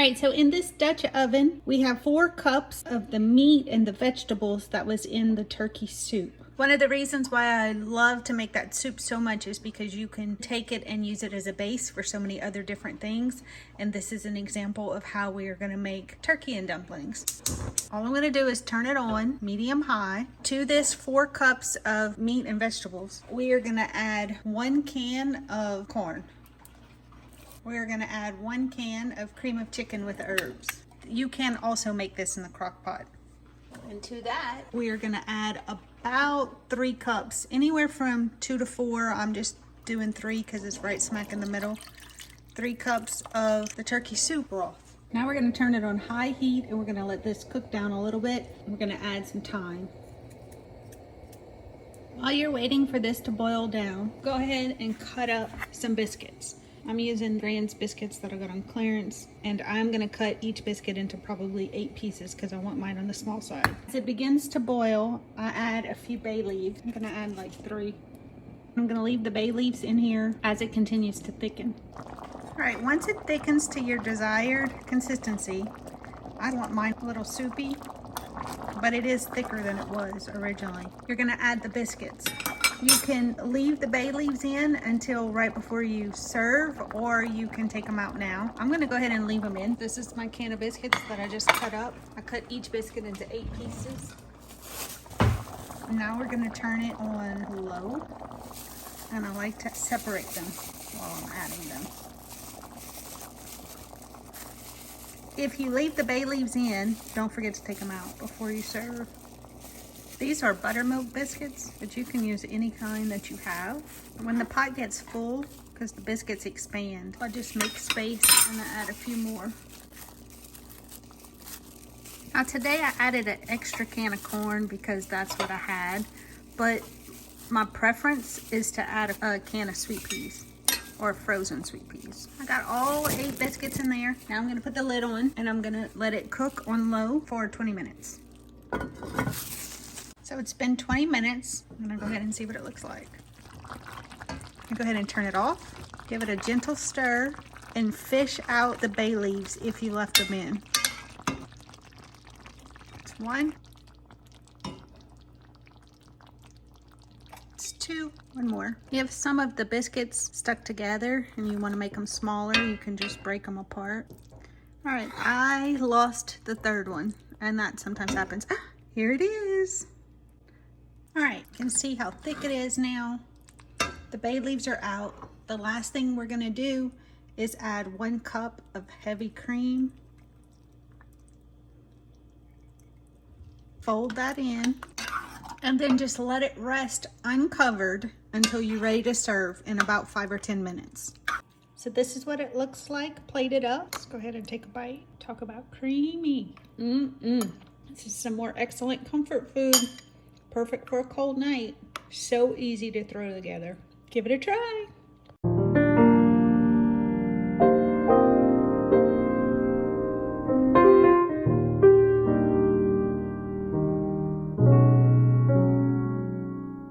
right, so in this Dutch oven, we have 4 cups of the meat and the vegetables that was in the turkey soup. One of the reasons why I love to make that soup so much is because you can take it and use it as a base for so many other different things. And this is an example of how we are gonna make turkey and dumplings. All I'm gonna do is turn it on medium high. To this 4 cups of meat and vegetables, we are gonna add 1 can of corn. We're gonna add 1 can of cream of chicken with herbs. You can also make this in the crock pot. And to that, we are gonna add about 3 cups, anywhere from 2 to 4. I'm just doing 3 because it's right smack in the middle. 3 cups of the turkey soup broth. Now we're gonna turn it on high heat and we're gonna let this cook down a little bit. We're gonna add some thyme. While you're waiting for this to boil down, go ahead and cut up some biscuits. I'm using Grand's biscuits that I got on clearance, and I'm gonna cut each biscuit into probably 8 pieces because I want mine on the small side. As it begins to boil, I add a few bay leaves. I'm gonna add like 3. I'm gonna leave the bay leaves in here as it continues to thicken. All right, once it thickens to your desired consistency, I want mine a little soupy, but it is thicker than it was originally. You're gonna add the biscuits. You can leave the bay leaves in until right before you serve, or you can take them out now. I'm gonna go ahead and leave them in. This is my can of biscuits that I just cut up. I cut each biscuit into 8 pieces. Now we're gonna turn it on low, and I like to separate them while I'm adding them. If you leave the bay leaves in, don't forget to take them out before you serve. These are buttermilk biscuits, but you can use any kind that you have. When the pot gets full, because the biscuits expand, I just make space and I add a few more. Now today I added an extra can of corn because that's what I had, but my preference is to add a can of sweet peas or frozen sweet peas. I got all 8 biscuits in there. Now I'm gonna put the lid on and I'm gonna let it cook on low for 20 minutes. So it's been 20 minutes. I'm gonna go ahead and see what it looks like. Go ahead and turn it off. Give it a gentle stir and fish out the bay leaves if you left them in. It's 1. It's 2. 1 more. If some of the biscuits stuck together and you want to make them smaller, you can just break them apart. All right, I lost the 3rd one, and that sometimes happens. Here it is. All right, you can see how thick it is now. The bay leaves are out. The last thing we're gonna do is add 1 cup of heavy cream. Fold that in, and then just let it rest uncovered until you're ready to serve in about 5 or 10 minutes. So this is what it looks like plated up. Let's go ahead and take a bite. Talk about creamy. This is some more excellent comfort food. Perfect for a cold night. So easy to throw together. Give it a try.